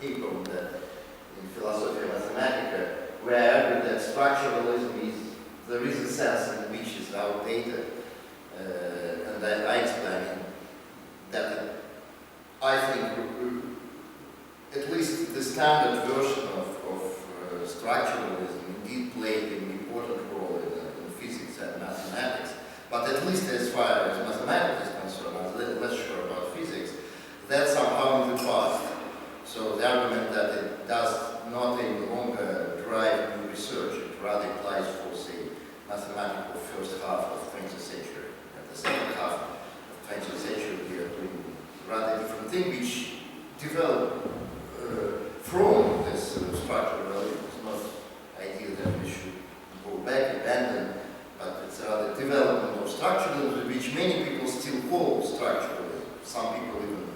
paper on that in Philosophy Mathematica, where I argued that structuralism is, there is a sense in which it's outdated, and I explained that I think at least the standard version of structuralism indeed played an important role in physics and mathematics, but at least as far as mathematics is concerned, I'm a little less sure about physics, that's somehow in the past. So the argument that it does not any longer drive new research, it rather applies for, say, mathematical first half of 20th century. And the second half of 20th century, we are doing rather different thing, which developed from this structuralism. It's not idea that we should go back, abandon, but it's rather development of structuralism, which many people still call structuralism. Some people even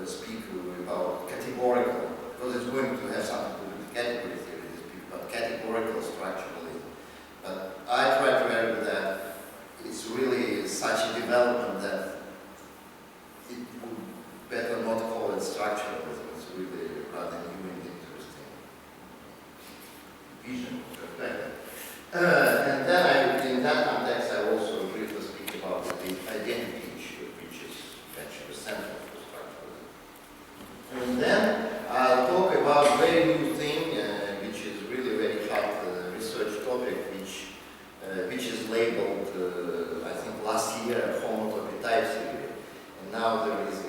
speak about categorical, because it's going to have something to do with category theory, but categorical structuralism. But I try to argue that it's really such a development that it would better not call it structuralism. It's really rather new and interesting vision, perspective. And then in that context, I also briefly speak about the identity issue, which is actually central to structuralism. And then I'll talk about a very new thing, which is really very hot research topic, which is labeled, I think last year, Homotopy type theory. And now there is a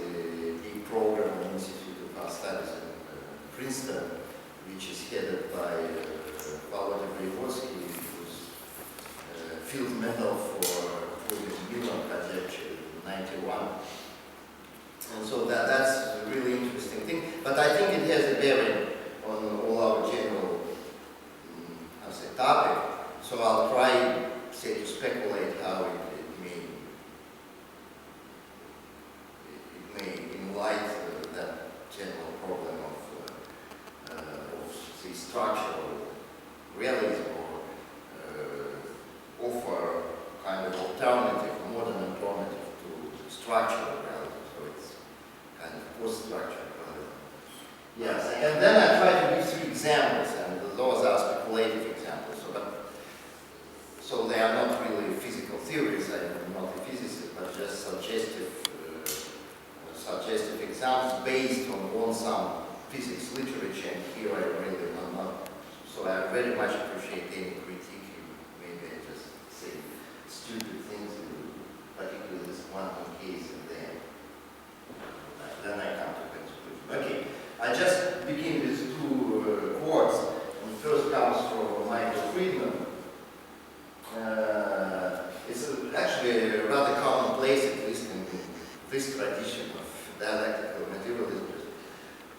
big program in the Institute of Art Studies in Princeton, which is headed by Rodin, whose field medal for Milan conjecture in '91. And so that's a really interesting thing. But I think it has a bearing on all our general topic. So I'll try, say, to speculate how it may enlighten that general problem of say, structural realism, or offer kind of alternative, modern alternative to structural realism. So it's kind of post-structural realism. Yes, and then I try to give 3 examples, and those are speculative examples. So they are not really physical theories. I'm not a physicist, but just suggestive examples based on some physics literature. And here I really am not. So I very much appreciate any critique. Maybe I just say stupid things, particularly this quantum case, and then I come to conclusion. Okay, I just begin with 2 quotes. And first comes from Michael Friedman. It's actually a rather commonplace, at least in this tradition of dialectical materialism,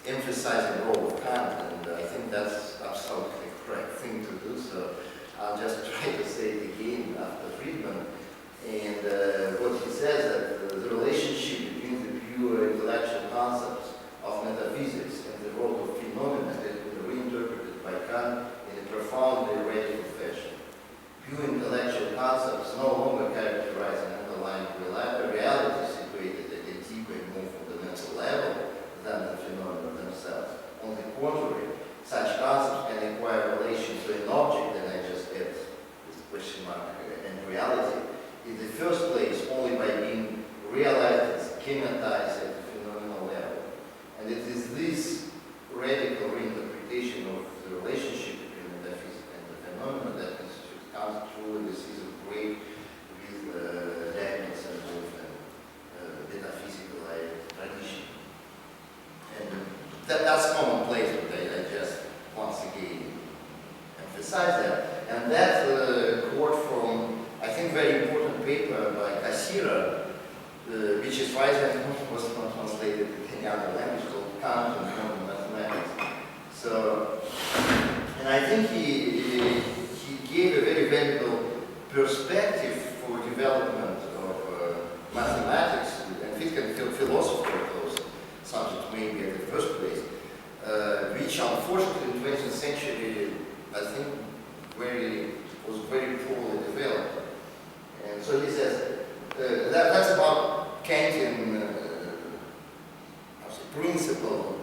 emphasizing the role of Kant, and I think that's absolutely correct thing to do. So I'll just try to say it again after Friedman. And what he says that the relationship between the pure intellectual concepts of metaphysics and the world of phenomena has been reinterpreted by Kant in a profoundly radical fashion. Pure intellectual concepts no longer characterize an underlying reality situated at a deeper and more fundamental level than the phenomena themselves. On the contrary, such concepts can acquire relation to an object, and I just add this question mark, and reality, in the first place only by being realized and schematized at the phenomenal level. And it is this radical reinterpretation of the relationship between metaphysics and the phenomena that comes through this is of great with Leibniz and Wolff and metaphysical tradition. And that's commonplace, but I just once again emphasize that. And that's a quote from, I think, very important paper by Cassira, which is why it was not translated to any other language, called Kant and Quantum Mathematics. So, and I think he gave a very valuable perspective for development of mathematics and physical philosophy of those subjects, maybe at the first place, which unfortunately in the 20th century, I think, was very poorly developed. And so he says, that's about Kantian principle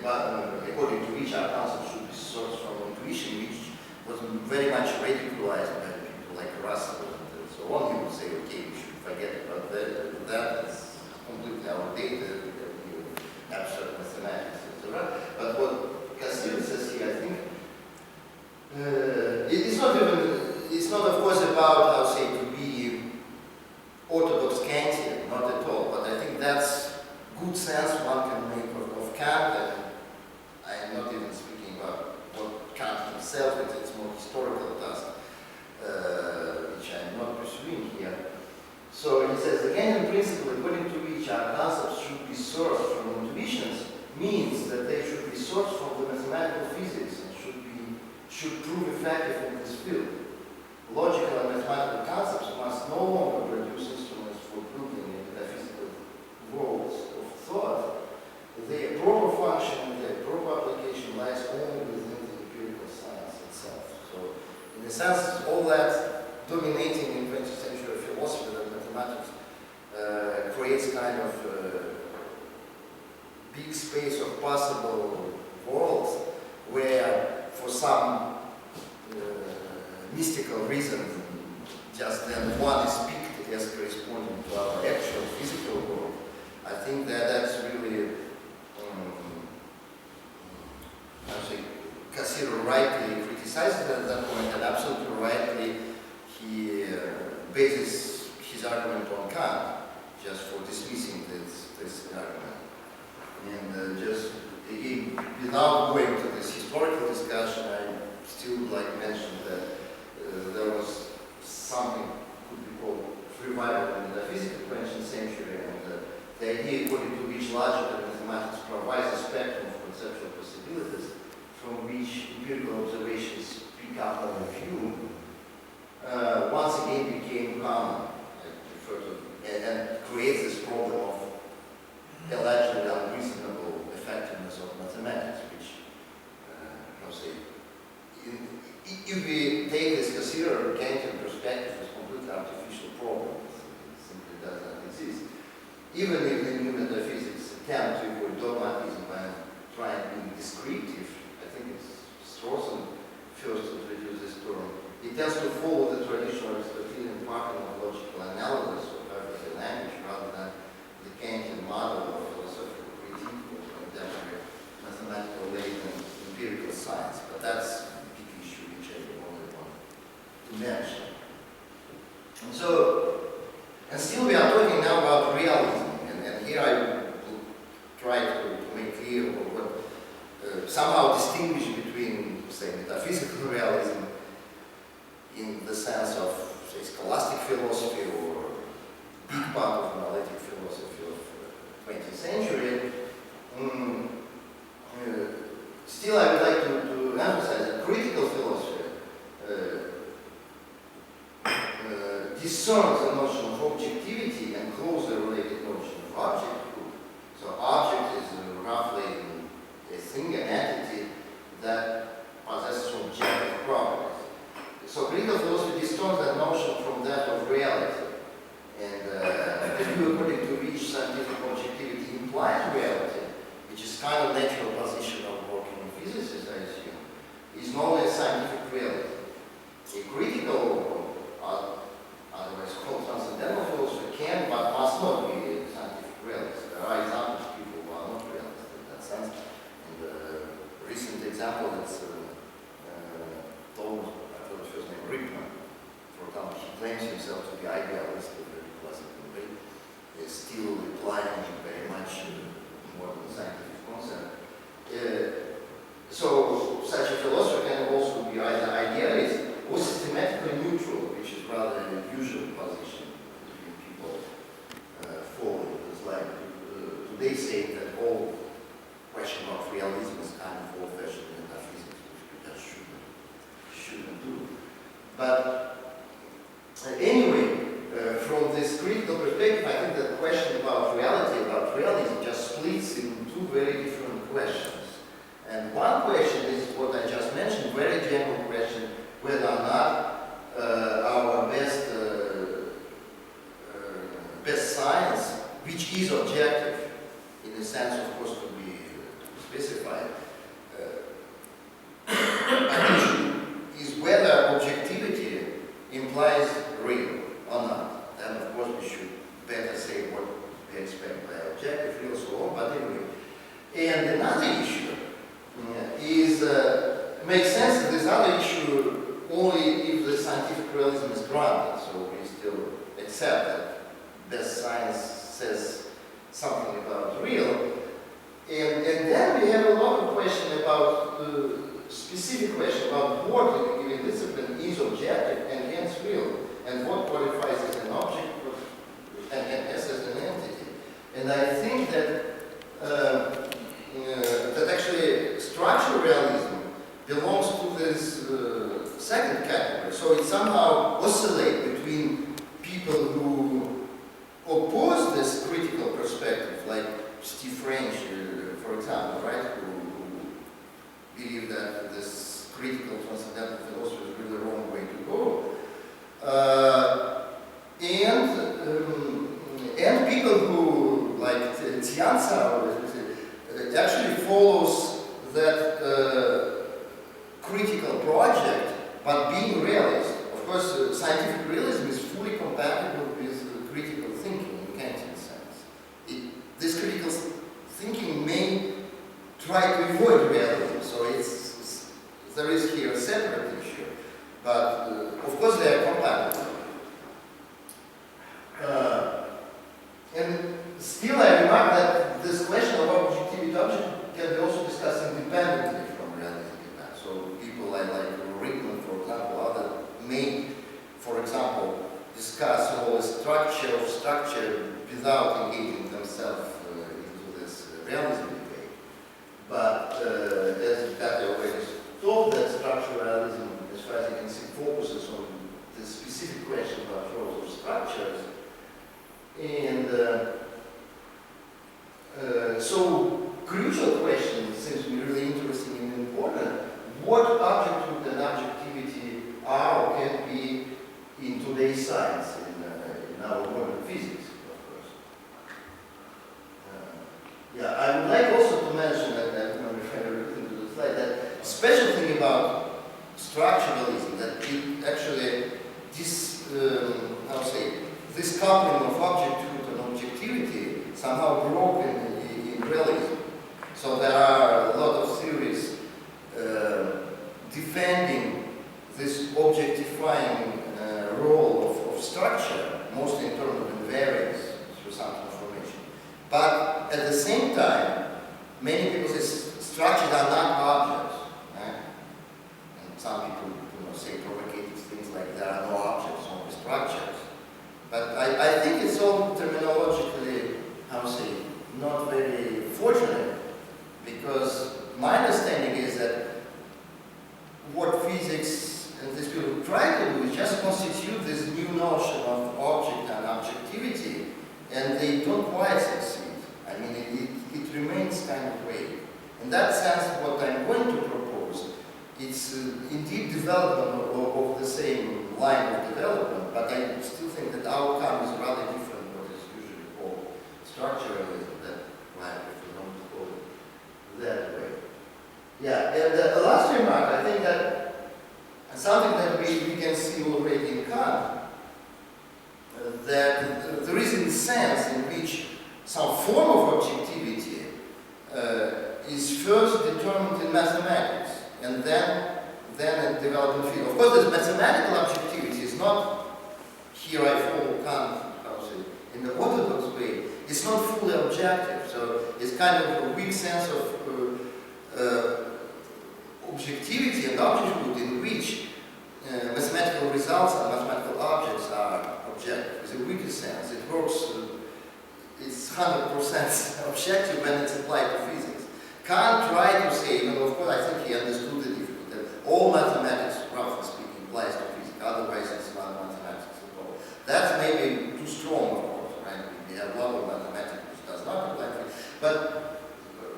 according to which our concept should be sourced from intuition, which was very much radicalized by people like Russell and so on. He would say, okay, we should forget about that. That is completely outdated, abstract mathematics, etc. But what Cassidy says here, I think, it's not of course about, how to say, to be orthodox Kantian, not at all, but I think that's good sense one can make of Kant, and I am not even speaking about what Kant himself, it's more historical task, which I am not pursuing here. So he says, the Kantian principle according to which our concepts should be sourced from intuitions means that they should be sourced from the mathematical physics and should prove effective in this field. Logical and mathematical concepts must no longer produce instruments for building metaphysical worlds of thought. Their proper function and their proper application lies only within the empirical science itself. So, in a sense, all that dominating in 20th century philosophy, that mathematics creates kind of big space of possible worlds where, for some mystical reason, just then one is picked as corresponding to our actual physical world. I think that that's really, I say, Cassidy rightly criticizes at that point, and absolutely rightly he bases his argument on Kant, just for dismissing this argument. And just again, without going to this historical discussion, I still would like to mention that there was something could be called revival in the physical 20th century, and the idea according to which logic and mathematics provides a spectrum of conceptual possibilities from which empirical observations pick up on a view, once again became common, and creates this problem of allegedly unreasonable effectiveness of mathematics, which, how to say, if we take this Cassidy Kantian perspective as completely artificial problem, it simply does not exist. Even if the new metaphysics attempt to avoid dogmatism by trying to be descriptive, I think it's Strawson first introduced this term, it tends to follow the traditional Aristotelian pattern of logical analysis of everyday language rather than the Kantian model of philosophical critique of contemporary mathematical latent empirical science. But that's mention. And so, and still we are talking now about realism, and here I will try to make clear what somehow distinguish between, say, metaphysical realism in the sense of, say, scholastic philosophy or big part of analytic philosophy of 20th century. Still, I would like to emphasize that critical philosophy discerns the notion of objectivity and closely related notion of object group. So object is roughly a thing, an entity that possesses objective properties. So critical philosophy discerns that notion from that of reality. And the view according to which scientific objectivity implies reality, which is kind of natural position of working physicists, I assume, is known as scientific reality. A critical, otherwise called transcendental philosophy, can but must not be a scientific realist. There are examples of people who are not realists in that sense. And a recent example is told, I thought the first name Rickman. For example, he claims himself to be idealist in a very classical way. Is still applying very much modern scientific concept. So such a philosopher can also be either idealist or systematically neutral, which is rather an unusual position between people following. It's like today saying that all question of realism is kind of old-fashioned metaphysics, which we just shouldn't do. But anyway, from this critical perspective, I think the question about reality, about realism, just splits into two very different questions. And one question is what I just mentioned, very general question, whether or not our best science, which is objective, in a sense, of course, to be specified, And another issue is, makes sense that this other issue only if the scientific realism is granted, so we still accept that best science says something about real. And then we have a lot of questions about specific question about what in a given discipline is objective and hence real, and what qualifies as an object and as an entity. And I think that that actually structural realism belongs to this second category. So it somehow oscillates between people who oppose this critical perspective, like Steve French, for example, right, who believe that this critical transcendental philosophy is really the wrong way to go, and people who, like Tianza, actually follows that critical project, but being realist. Of course, scientific realism is fully compatible with critical thinking in Kantian sense. This critical thinking may try to avoid realism, so there is here a separate issue, but of course they are compatible. And still I remark that this question of objectivity can be also discussed independently from realism. So people like Rodin, for example, other may, for example, discuss the whole structure of structure without engaging themselves into this realism debate. But as Katya already told, that structuralism, as far as you can see, focuses on the specific question about roles of structures. And so crucial question seems to be really interesting and important. What objectivity and objectivity are or can be in today's science, in our modern physics, of course. Yeah, I would like also to mention, and I'm referring to the slide, that special thing about structuralism, that it actually, this coupling of objectivity and objectivity somehow broke in realism. So there are a lot of theories defending this objectifying role of structure, mostly in terms of invariance through some transformation. But at the same time, many people say structures are not objects. And some people say provocative things like there are no objects, only structures. But I think it's all terminologically, not very fortunate, because my understanding is that what physics and these people try to do is just constitute this new notion of object and objectivity, and they don't quite succeed. I mean, it remains kind of vague. In that sense, what I'm going to propose, it's indeed development of the same line of development, but I still think that the outcome is rather different from what is usually called structuralism, if you don't call it that way. Yeah, and the last remark, I think that something that we can see already in Kant, that there is a sense in which some form of objectivity is first determined in mathematics, and then in development field. Of course, this mathematical objectivity is not, here I follow Kant, in the orthodox way, it's not fully objective, so it's kind of a weak sense of objectivity and objectivity in which mathematical results and mathematical objects are objective. It's a weaker sense. It works, it's 100% objective when it's applied to physics. Kant tried to say, even of course I think he understood the difficulty, that all mathematics, roughly speaking, applies to physics, otherwise it's not mathematics at all. That's maybe too strong, of course, right? We have a lot of mathematics which does not apply to physics. But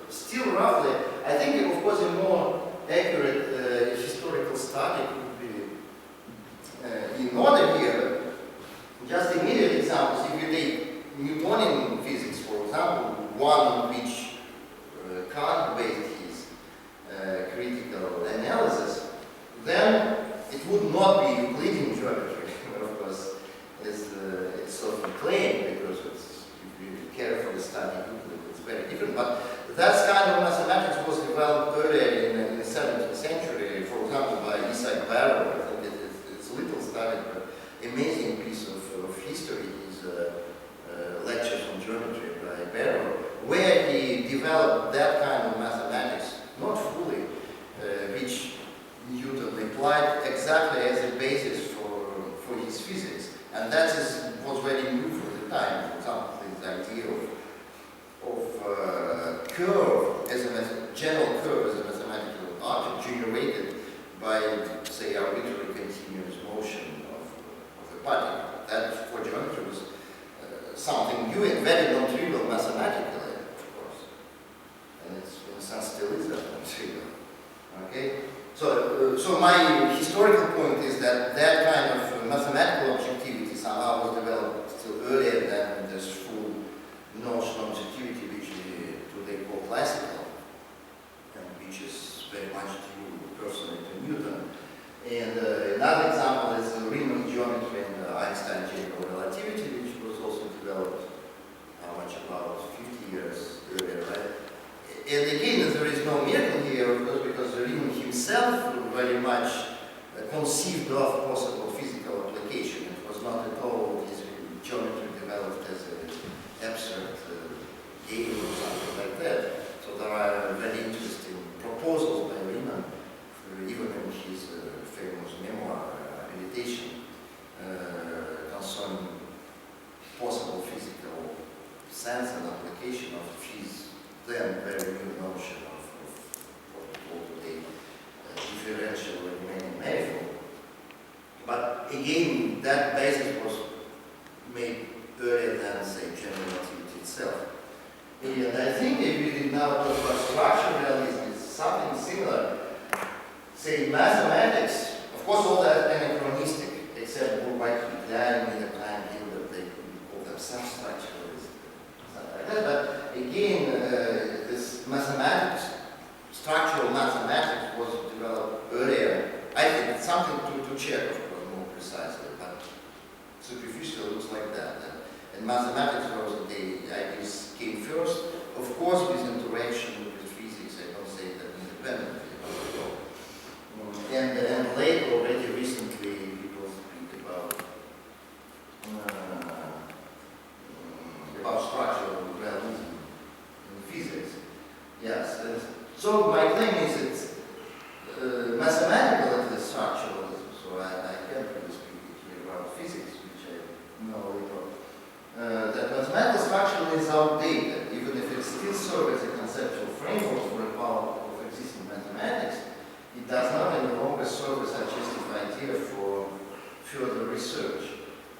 still roughly, I think of course a more accurate historical study could be in order here. Just immediate examples, if you take Newtonian physics, for example, one which Kant based his critical analysis, then it would not be Euclidean geometry, of course, it's sort of claimed, because if you carefully study Euclid, it's very different, but that's kind of developed that kind of mathematics, not fully, which Newton applied exactly as a basis for his physics. And that was very new for the time. For example, the idea of curve as a general curve as a mathematical object generated by, say, arbitrary continuous motion of a particle. That for geometry was something new and very non-trivial mathematically, of course. And it's, in a sense, still is that non-trivial. Okay? So my historical point is that that kind of mathematical objectivity somehow was developed still earlier than this full notion of objectivity, which today call classical, and which is very much due personally to Newton. And another example is the Riemann geometry and Einstein general relativity, which was also developed how much about 50 years earlier, right? And again, there is no miracle here, of course, because Riemann himself very much conceived of possible physical application. It was not at all his geometry developed as an abstract game or something like that. So there are very interesting proposals by Riemann, even in his famous memoir, Habilitation, concerning possible physical sense and application of his then very new notion of what we call today differential Riemannian manifold. But again, that basis was made earlier than, say, general relativity itself. And I think if we now talk about structuralism, it's something similar. Say, mathematics, of course, all that anachronistic, except for white declaring in the time that they call themselves structuralists, something like that. But again, this mathematics, structural mathematics, was developed earlier. I think it's something to check, of course, more precisely, but superficially looks like that. And mathematics was the ideas came first, of course, with interaction with physics. I don't say that independently. And later, already recently, people speak about structural realism in physics. Yes. So my claim is it's mathematical is structuralism. So I can't really speak here about physics, which I know little. That mathematical structuralism is outdated, even if it still serves as a conceptual framework for a part of existing mathematics. It does not any longer serve as a justified idea for further research.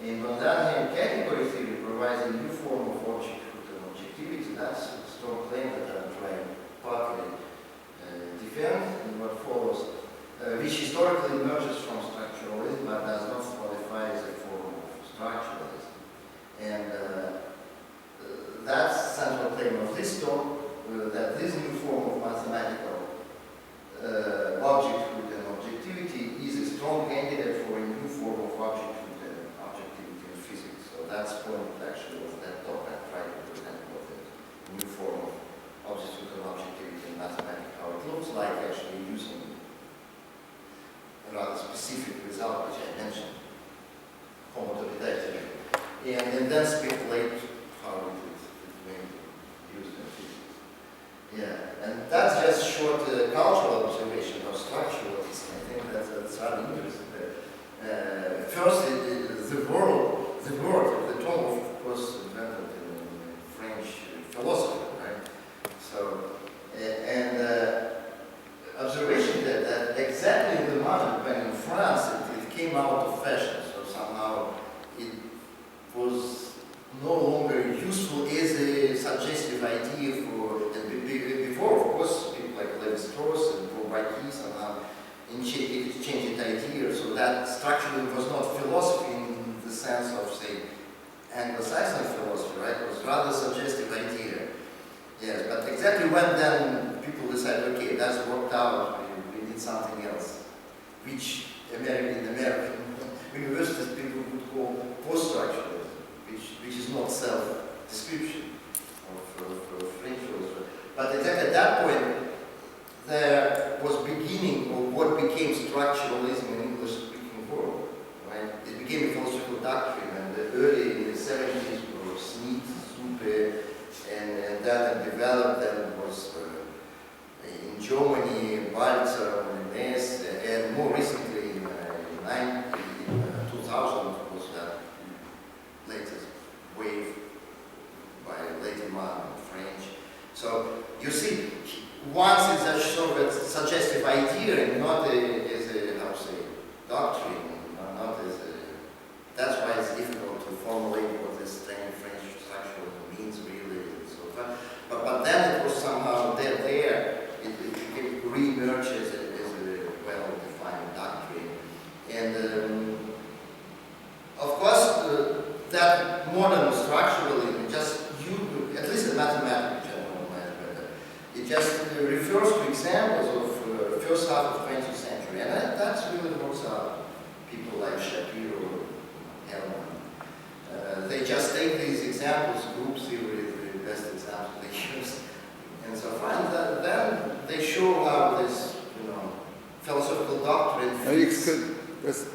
And on the other hand, category theory provides a new form of objecthood and objectivity. That's a strong claim that I'm trying partly defend in what follows, which historically emerges from structuralism but does not qualify as a form of structuralism. And that's the central claim of this talk, that this new form of mathematical objecthood and objectivity is a strong candidate for a new form of objecthood and objectivity in physics. So that's point actually of that talk. I tried to present what the new form of objecthood and objectivity in mathematics, how it looks like actually using a rather specific result which I mentioned, homotopy theory, and then speculate how it may be used in physics. Yeah, and that's just short cultural observation of structuralism. I think that's rather interesting. First, the word, the term, of course, invented in French philosophy, right? So, and observation that exactly in the moment when in France it came out of fashion, so somehow it was no longer useful as a suggestive idea for, before, of course, people like Levi-Strauss and Bourbaki somehow exchanged ideas, so that structuralism was not philosophy in the sense of, say, Anglo-Saxon philosophy, right? It was rather a suggestive idea. Yes, but exactly when then people decide, okay, that's worked out, we need something else, which in American universities people would call post-structuralism, which is not self-description of French philosophy. But exactly at that point, there was beginning of what became structuralism in English-speaking world, right? It became a philosophical doctrine, and early in the 70s was Smith, Suppe, and that developed and Germany, Balzer, Linnaeus, and more recently in 2000 was that latest wave by Latimar and French. So you see, once it's a sort of a suggestive idea and not as a, how to say, doctrine, not as a, that's why it's difficult to formulate what this strange French structuralism means really and so forth. But then it was somehow there, it re-emerges as a well-defined doctrine. And of course, that modern structuralism just, at least in mathematics, it just refers to examples of first half of 20th century, and that's really works out. People like Shapiro, Hellman, they just take these examples, group theory, the best examples they use, and so on. And then they show how this, philosophical doctrine fits.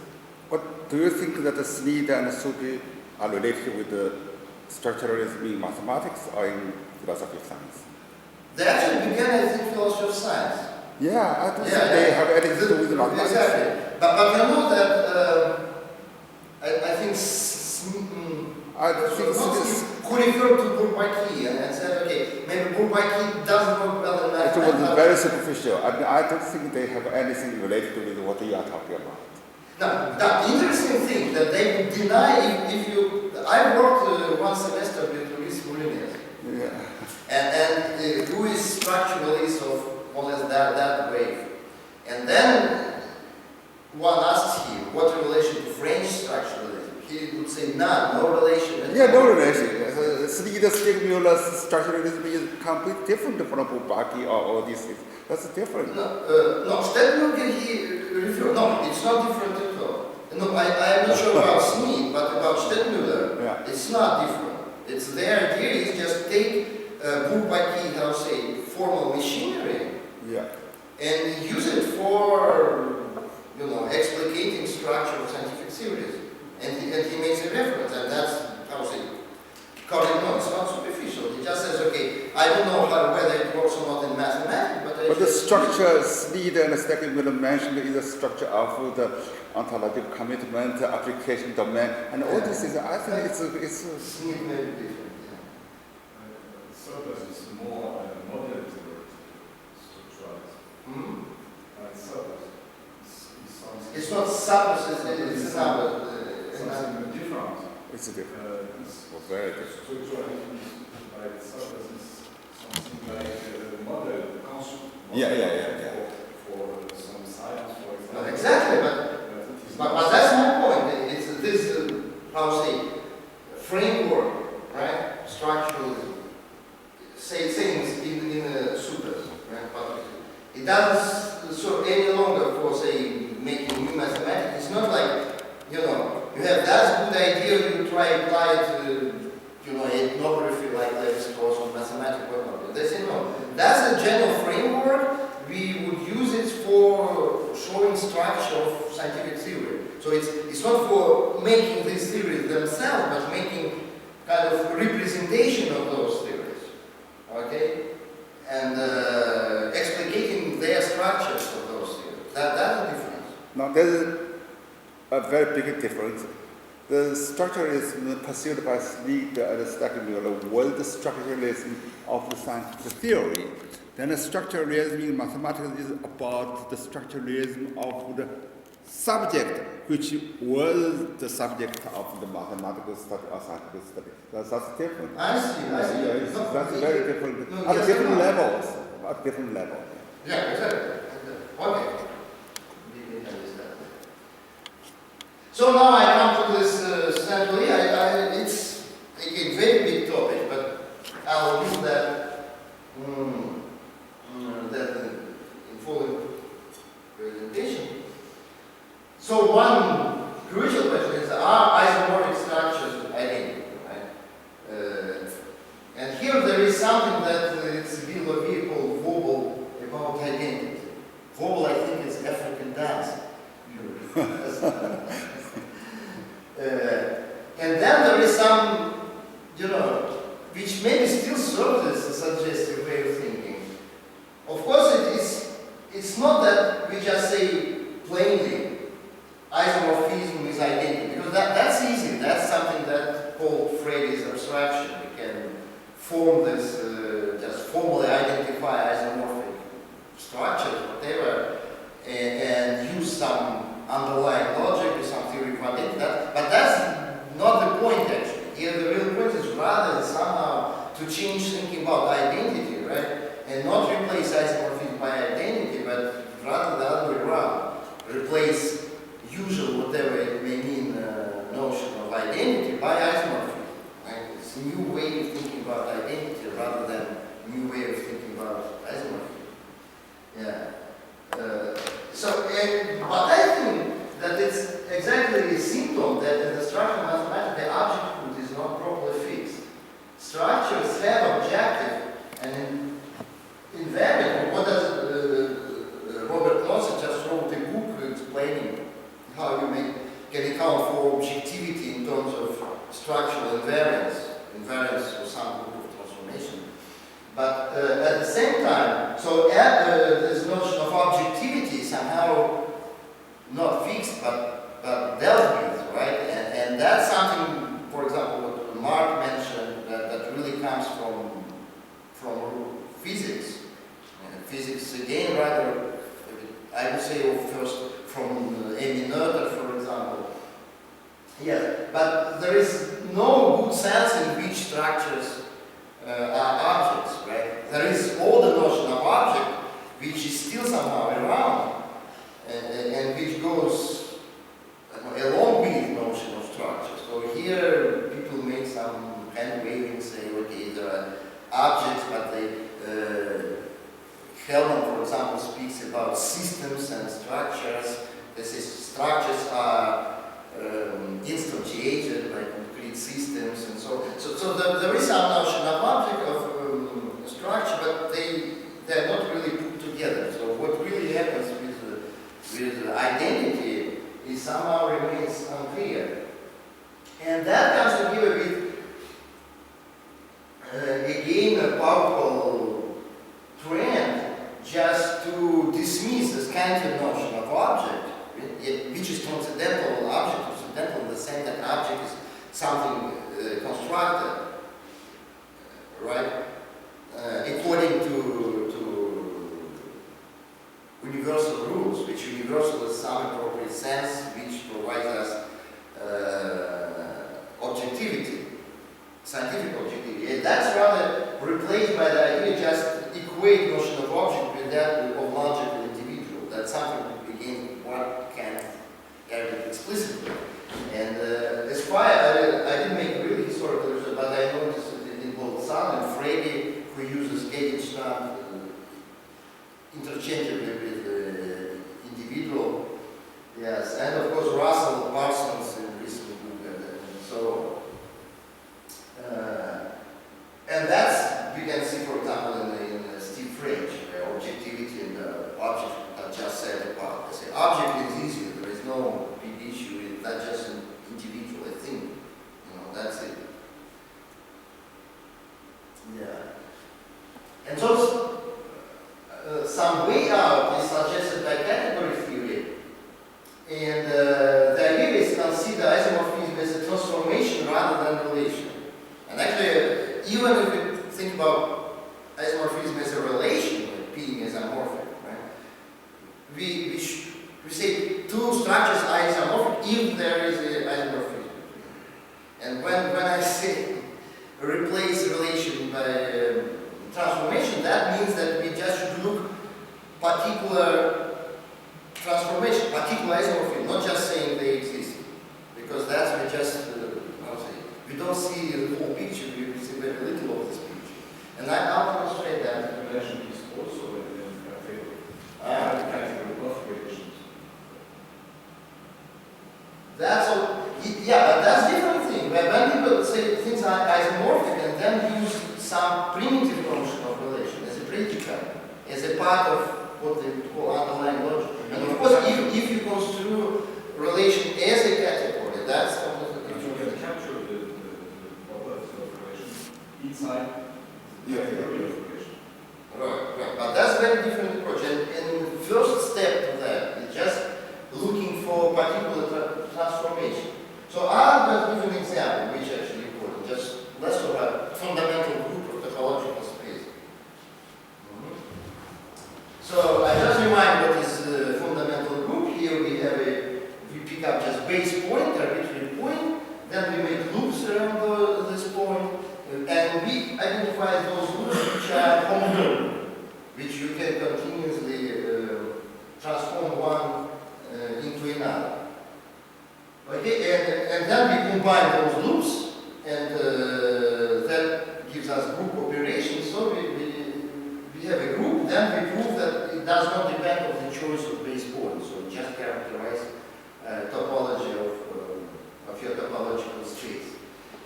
What do you think that the Sneed and Suki are related with the structuralism in mathematics or in philosophy of science? They actually began, I think, philosophy of science. Yeah, I don't think they have anything to do with mathematics. Exactly. But you know that I think could refer to Bourbaki and said, okay, maybe Bourbaki doesn't work well in mathematics. It was very superficial. I don't think they have anything related with what you are talking about. Now, the interesting thing that they would deny if you. I worked one semester with Luis Mulinez. Yeah. And who is structuralist of more or less that wave. And then one asked him what relation to French structuralism. He would say none, no relation. Yeah, no relation. Stigmular structuralism is completely different from Bourbaki or all these things. That's different. No, Stegmuller he referred. No, it's not different at all. No, I'm not sure about Sneed, but about Stegmuller, it's not different. It's their idea is just take Bourbaki, how to say, formal machinery, and use it for, explicating structure of scientific theories. And he makes a reference, and that's, how to say, cardinal. It's not superficial. He just says, okay, I don't know whether it works or not in mathematics, but the structure Sneed and Stegmuller mentioned is the structure of the ontological commitment, application domain, and all this is, I think it's Sneed may be different. Surface is more modern structuralism. It's not surface, it's another. Something different. It's different. Very different. Structuralism by surface is something like model concept. For some science, for example. No, exactly, but that's my point. It's this, how to say, framework, right? Structuralism. Say things in supers, right? But it doesn't serve any longer for, say, making new mathematics. It's not like, you have that good idea, you try to apply it to, ethnography like Levi-Strauss or mathematics, whatnot. They say no. That's a general framework. We would use it for showing structure of scientific theory. So it's not for making these theories themselves, but making kind of representation of those theories. Okay, and explicating their structures of those theories. That's the difference. Now, there's a very big difference. The structuralism pursued by Sneed and Stegmuller was the structuralism of the scientific theory. Then the structuralism in mathematics is about the structuralism of the subject, which was the subject of the mathematical study or scientific study. That's different. I see. That's very different. At different levels. At different levels. Yeah, exactly. Okay. So now I come to this centrally. It's a very big topic, but I'll use that in full presentation. So one crucial question is, are isomorphic structures identical, right? And here there is something that it's a vehicle called about identity. Vobel, I think, is African dance. And then there is some, which maybe still serves as a suggestive way of thinking. Of course, it is it's not that we just say plainly isomorphism is identity, because that's easy. That's something that called Frege's abstraction. We can form this, just formally identify isomorphic structures, whatever, and use some underlying logic or some theory of identity. But that's not the point, actually. Here the real point is rather somehow to change thinking about identity, right? And not replace isomorphism by identity, but rather the other way around. Replace usual, whatever it may mean, notion of identity by isomorphism. Right? It's a new way of thinking about identity rather than a new way of thinking about isomorphism. Yeah. But I think that it's exactly a symptom that in the structural mathematics the objecthood is not properly fixed. Structures have objective and invariant. What does Robert Nozick just wrote a book explaining how you can account for objectivity in terms of structural invariance for some group of transformation. But at the same time, so this notion of objectivity somehow not fixed but dealt with, right? And that's something, for example, what Mark mentioned, that really comes from physics. And physics, again, rather, I would say first from Emmy Noether, for example. Yes, but there is no good sense in which structures are objects, right? There is all the notion of object, which is still somehow around, and which goes along with the notion of structure. So here people make some hand waving, say, okay, there are objects, but they, Hellman, for example, speaks about systems and structures. This is structures are instantiated by concrete systems and so on. So there is some notion of object, of structure, but they're not really put together. So what really happens with identity is somehow remains unclear. And that comes to give a bit, again, a powerful trend just to dismiss this Kantian notion of object, which is transcendental. Object is transcendental in the sense that object is something constructed, right? According to universal rules, which universal is some appropriate sense, which provides us objectivity, scientific objectivity. And that's rather replaced by the idea just equate notion of object with that of logical individual. That's something, again, what can argue explicitly. And as far I didn't make a really historical research, but I noticed in both Sun and Frege, who uses Gegenstand interchangeably with individual. Yes, and of course Russell Parsons in recent book and so on. And that's, you can see, for example, in Steve French, where objectivity and object are just set apart. They say object is easier, there is no big issue, that's just an individual, a thing. You know, that's it. Yeah. And so some way out is suggested by category theory. And the idea is to consider isomorphism as a transformation rather than relation. And actually, even if we think about isomorphism as a relation, like being isomorphic, right? We say two structures are isomorphic if there is an isomorphism. And when I say replace relation by transformation, that means that we just should look particular transformation, particular isomorphism, not just saying they exist. Because that's we just, we don't see the whole picture, we see very little of this picture. And I'll demonstrate that. Relation is also in favor. The category of relations. That's all, yeah, but that's different thing. When people say things are isomorphic and then use some primitive notion of relation as a predicate, as a part of what they would call underlying logic. And of course, if you construe relation as a category, that's completely different. You can capture the properties of relation inside the category of relation. Right. But that's a very different approach. And So I'll just give an example, which actually important. Just let's talk about fundamental group of topological space. So I just remind what is the fundamental group. Here we have we pick up just base point, arbitrary point, then we make loops around this point, and we identify those loops which are homotopy, which you can continuously transform one into another. Okay, and then we combine those loops, and that gives us group operations. So we have a group, then we prove that it does not depend on the choice of base point. So it just characterize topology of your topological space.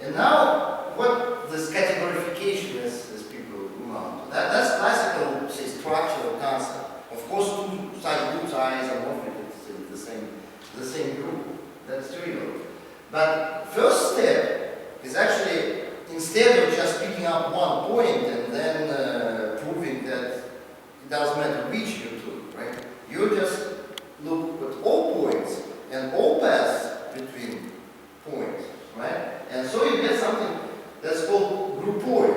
And now, what this categorification is people mount. That's classical, say, structural concept. Of course, two such groups are isomorphic, it's the same group. That's trivial. But first step is actually, instead of just picking up one point and then proving that it doesn't matter which you took, right? You just look at all points and all paths between points, right? And so you get something that's called group point.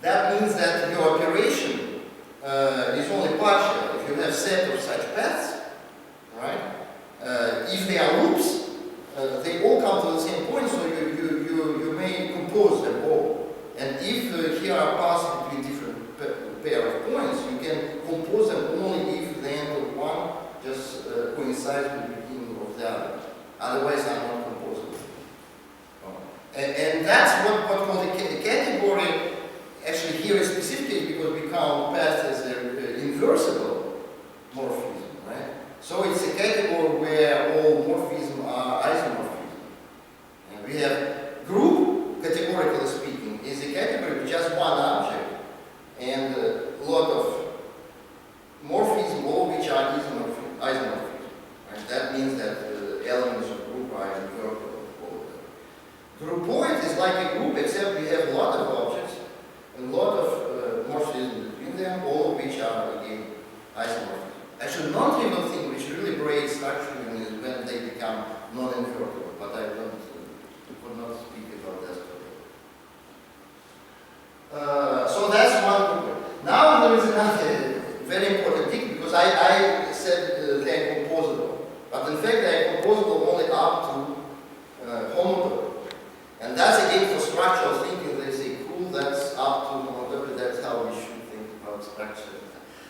That means that your operation is only partial. If you have set of such paths, right? If they are loops, they all come to the same point, so you may compose them all. And if here are paths between different pair of points, you can compose them only if the end of one just coincides with the beginning of the other. Otherwise, they are not composable. And that's what called a category. Actually, here is specific because we count paths as an inversible morphism, right? So it's a category where all morphisms are isomorphism. And we have group, categorically speaking, is a category with just one object and a lot of morphisms, all of which are isomorphism. Right? That means that the elements of group are invertible. Group point is like a group, except we have a lot of objects and a lot of morphisms between them, all of which are again isomorphism. Actually, non-trivial thing which really breaks structuralism is when they become non-invertible, but I would not speak about that today. So that's one group. Now there is another very important thing, because I said they are composable, but in fact they are composable only up to homotopy. And that's again for structural thinking, they say, cool, that's up to homotopy, that's how we should think about structure.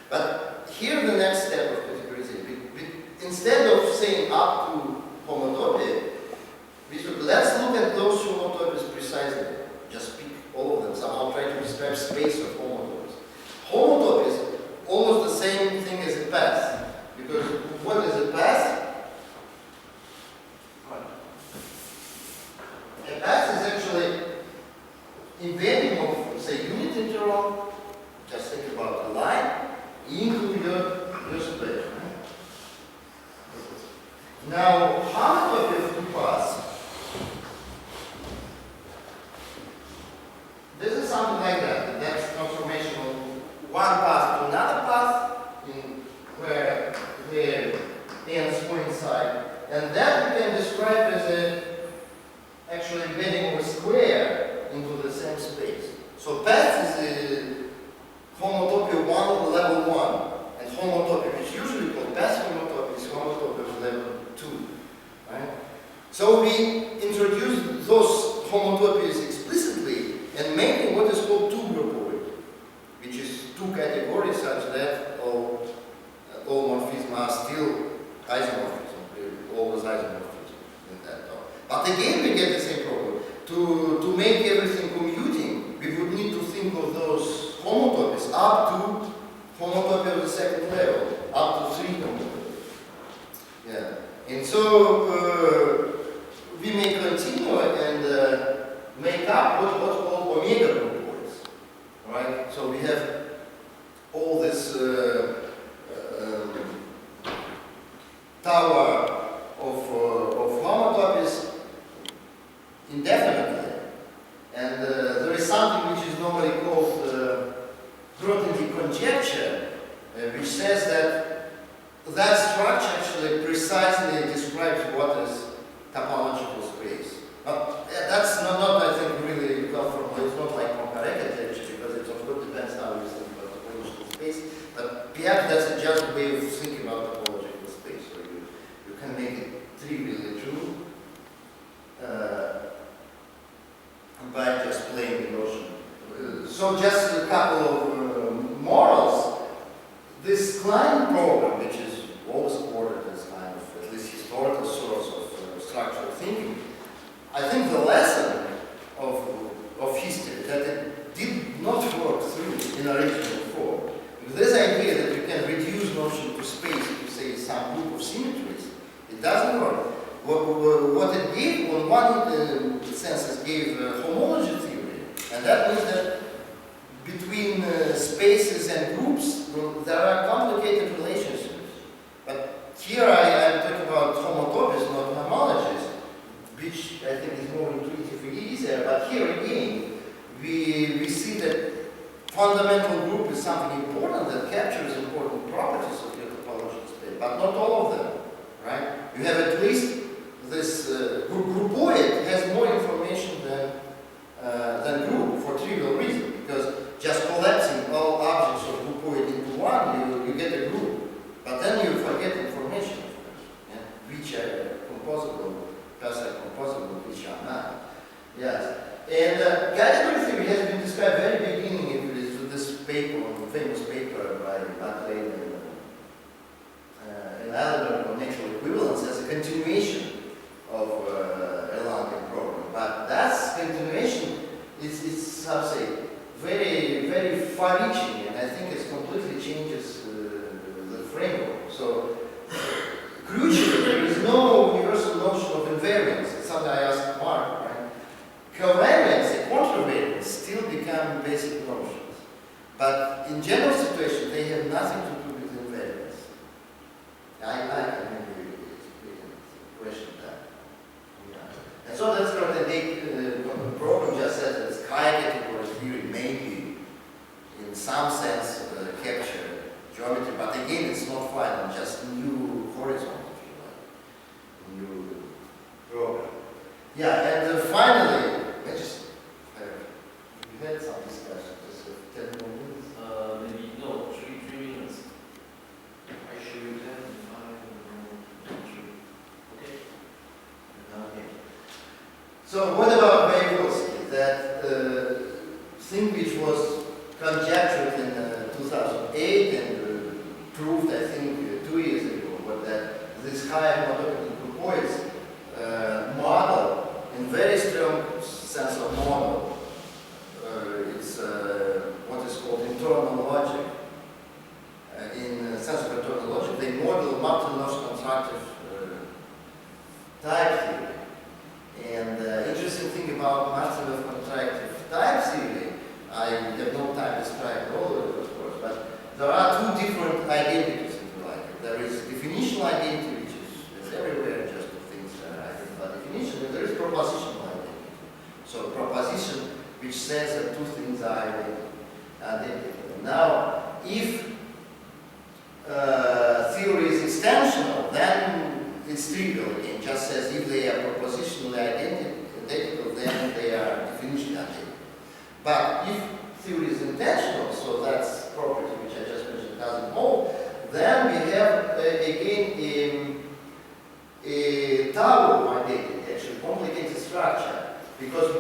But here the next step of categorization. Instead of saying up to homotopy, let's look at those homotopies precisely. Just pick all of them, somehow try to describe space of homotopies. Homotopies, almost the same thing as a path. Because what is a path? A path is actually embedding of, say, unit interval. Just think about a line into your space. Now, homotopy of two paths. This is something like that. That's transformation of one path to another path, where the ends coincide, and that we can describe as actually embedding of a square into the same space. So path is a homotopy 1 of level 1, and homotopy, which is usually called path homotopy, is homotopy of level 2. Right? So we introduce those homotopies explicitly and making what is called two-groupoid, which is two categories such that all morphisms are still isomorphism, always isomorphism in that talk. But again, we get the same problem. To make everything commuting, we would need to think of those homotopies up to homotopy of the second level, up to 3 homotopies. Yeah. And so we may continue and make up what's called omega groupoids. Right? So we have all this tower of homotopies indefinitely. And there is something which is normally called Rodin conjecture, which says that structure actually precisely describes what is yeah, that's a just way of thinking about topological space. So you can make it trivially true by just playing the notion. So just a couple of morals. This Klein program, which is always quoted as kind of at least historical source of structural thinking, I think the lesson of history that it did not work through in original form. This idea that you can reduce notion to space to say some group of symmetries, it doesn't work. What it gave, on one sense, it gave homology theory, and that means that between spaces and groups, there are complicated relationships. But here I am talking about homotopies, not homologies, which I think is more intuitively easier. But here again, we see that fundamental group is something important that captures important properties of your topological space, but not all of them, right? You have at least this groupoid has more information than group for trivial reason, because just collapsing all objects of groupoid into one, you get a group. But then you forget information, of course, yeah? Which are composable, quasi-composable, which are not. Yes. And category theory has been described very beginning with this paper, famous paper by MacLean and Allen on natural equivalence as a continuation of Erlangen program. But that continuation is how to say, very, very far-reaching, and I think it completely changes the framework. So, crucially, there is no universal notion of invariance. It's something I asked Mark, right? Covariance and contravariance still become basic notions. But in general situation, they have nothing to do with invariance. I can maybe question that. Yeah. And so that's what the program just says that it's high category theory maybe in some sense capture geometry, but again it's not final, just new horizon, if you like, new program. Yeah, and finally, I just we had some discussion, just 10 more minutes. Maybe no, 3 minutes. I show you 10, 5, 3. Okay. Okay. So what about Vygotsky? That thing which was conjectured in 2008 and proved, I think, 2 years ago, but that this high homotopy groupoids model, in very strong sense of model, it's what is called internal logic. In sense of internal logic, they model Martinov's constructive type theory. And interesting thing about Martinov constructive type theory, I have no time to describe all of it, of course, but there are 2 different identities, if you like. There is definitional identity, which is everywhere, just things identify definition, and there is propositional identity. So proposition which says that 2 things are identical. Now, if theory is extensional, then it's trivial again. Just says if they are propositionally identical, then they are definitionally identical. But if theory is intentional, so that's property which I just mentioned doesn't hold, then we have again a tower identity, actually complicated structure, because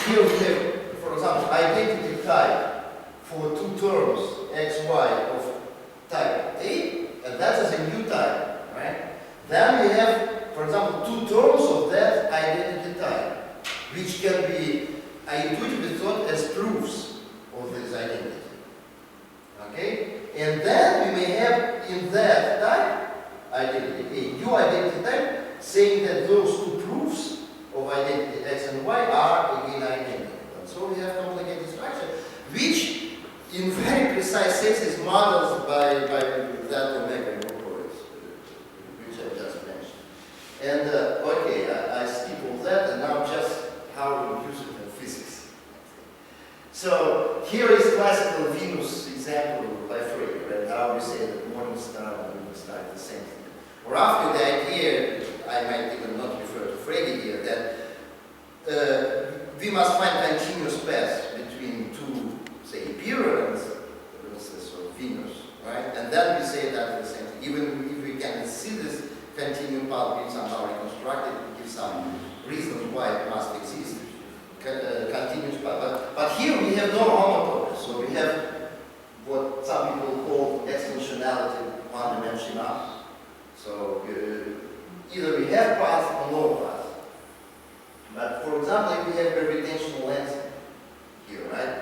here we have, for example, identity type for 2 terms x, y of type A, and that is a new type, right? Then we have, for example, 2 terms of that identity type, which can be intuitively thought as proofs of this identity. Okay? And then we may have in that type identity, a new identity type, saying that those 2 proofs of identity x and y are again identical. And so we have complicated structure, which in very precise sense is modeled by that omega groupoids, which I just mentioned. And okay, I skip all that, and now just how we use it in physics. So here is classical Venus example by Frege, and how we say that morning star and evening star are the same thing. Or after the idea, I might even not refer to Frege here, that we must find continuous paths between 2, say, appearance, for instance, of Venus, right? and then we say that the same thing. Even if we can see this continuum part being somehow reconstructed, give some reasons why it must exist. Continuous part. But here we have no homotopy, so we have what some people call extensionality, one dimension up. So either we have paths or no paths. But for example, if we have gravitational lensing here, right?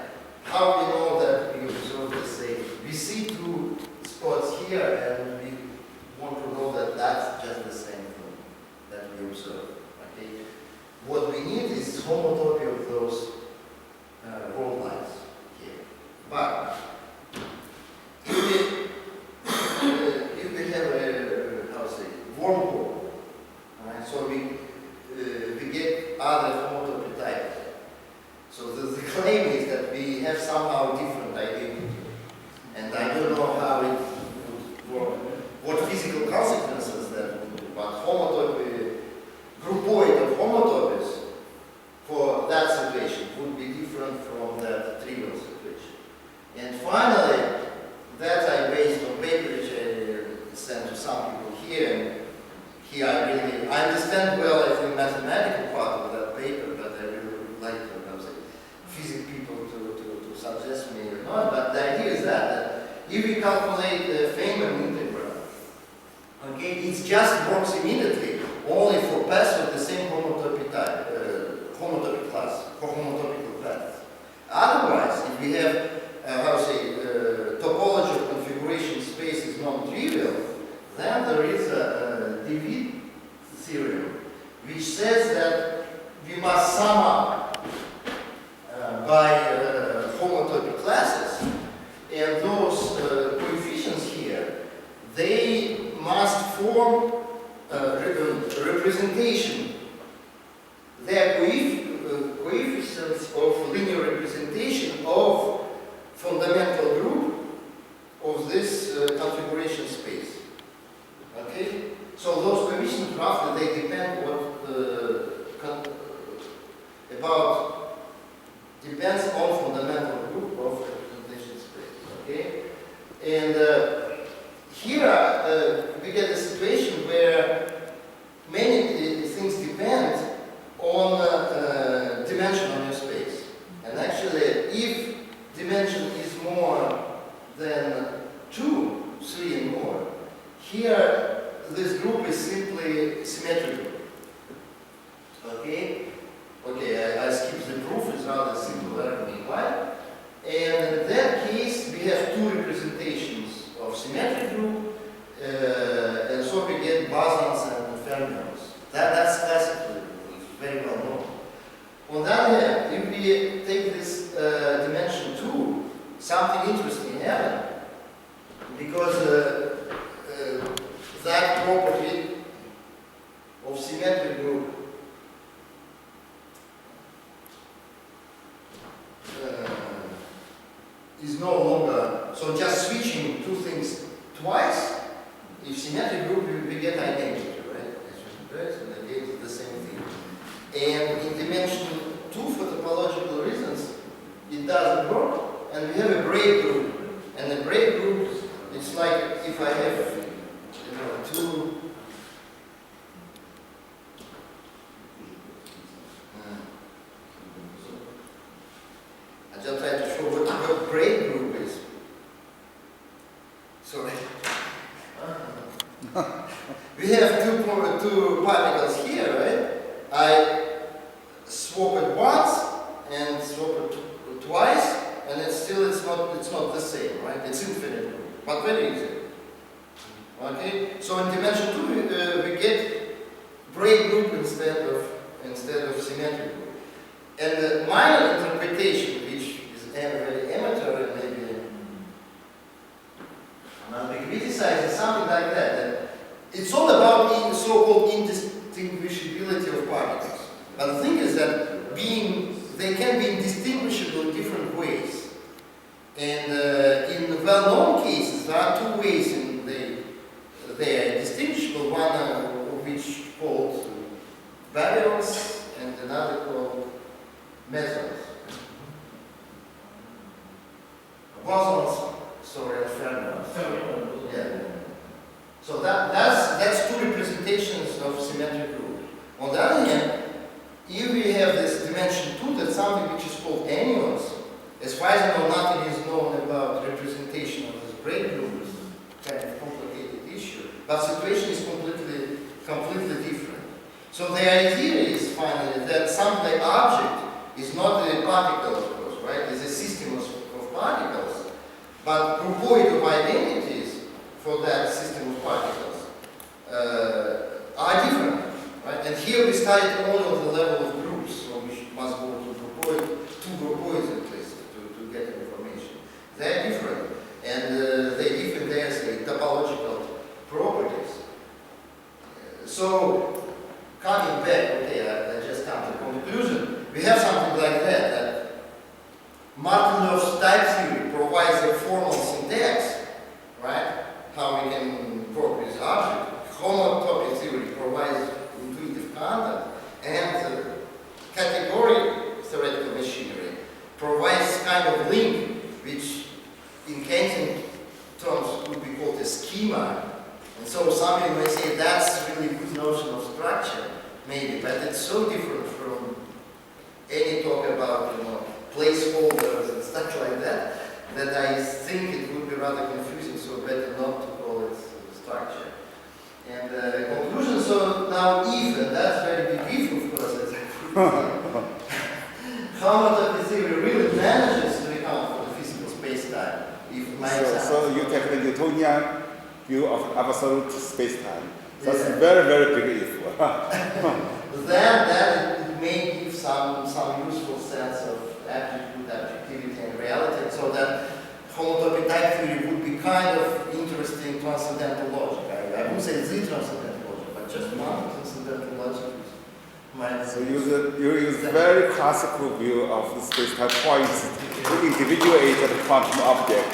How we know that we observe the same? We see two spots here, and we want to know that that's just the same thing that we observe. Okay? What we need is homotopy of those roll lines here. But if we have a wormhole, right? So we get other homotopy types. So the claim is that we have somehow different identity, and I don't know how it would work, what physical consequences that would do, but homotopy, groupoid of homotopies for that situation would be different from that trivial situation. And finally, that I based on paper which I sent to some people here, and here I understand well, I think, mathematical part of that paper, but I really would like to physics people to suggest me or not, but the idea is that if we calculate the Feynman integral, okay, it just works immediately only for paths of the same homotopy type, homotopy class, for homotopical paths. Otherwise, if we have, topology of configuration space is non-trivial, then there is a DV theorem which says that we must sum up by homotopy classes, and those coefficients here, they must form representation. They are coefficients of linear representation of fundamental group of this configuration space. Okay? So those coefficients roughly, they depend depends on fundamental group of representation space. Okay? And here we get a situation where many things depend on dimension on your space. And actually, if dimension is more than 2, 3 and more, here this group is simply symmetrical. Okay? Okay, I skip the proof, it's rather simple, why? And in that case, we have two representations of symmetric group, and so we get bosons and fermions. That's classical, it's very well known. On the other hand, if we take this dimension 2, something interesting happens, because that property of symmetric group is no longer, so just switching two things twice, if symmetric group we get identity, right? So that is the same thing. And in dimension 2, for topological reasons, it doesn't work, and we have a break group. And the break group, it's like if I have two I just try to show what break group is. Sorry. We have two particles here, right? I swap it once and swap it twice, and it's not the same, right? It's infinite group, but very easy. Okay, so in dimension 2 we get break group instead of symmetric group. And my interpretation, which is very amateur and maybe not be criticized, is something like that. It's all about so-called indistinguishability of particles. But the thing is that they can be indistinguishable in different ways. And in well-known cases, there are two ways they are distinguishable, one of which called baryons and another called mesons. Bosons, sorry, and fermions. but situation is completely different. So the idea is finally that some object is not a particle, of course, right? It's a system of particles, but groupoid of identities for that system of particles are different, right? And here we started only on the level of groups, so we must go to two groupoids at least to get information. They're different, and they're different as topological properties. So, coming back, okay, I just come to the conclusion. We have something like that Martinov's type theory provides a formal syntax, right? How we can work with object. Homotopy theory provides intuitive content, and category theoretical machinery provides kind of link, which in Kantian terms would be called a schema. And so somebody may say that's really good notion of structure, maybe, but it's so different from any talk about, placeholders and stuff like that, that I think it would be rather confusing, so better not to call it structure. And conclusion, so now if, and that's very big if, of course, as I put it, homotopy theory really manages to account for the physical space-time. So you take the Newtonian view of absolute space-time. That's a very, very big if. Then it may give some useful sense of objectivity and reality, so that homotopy type theory would be kind of interesting transcendental logic. I wouldn't say the transcendental logic, but just one transcendental logic. So you use a very classical view of the space-time points to individuate the quantum object.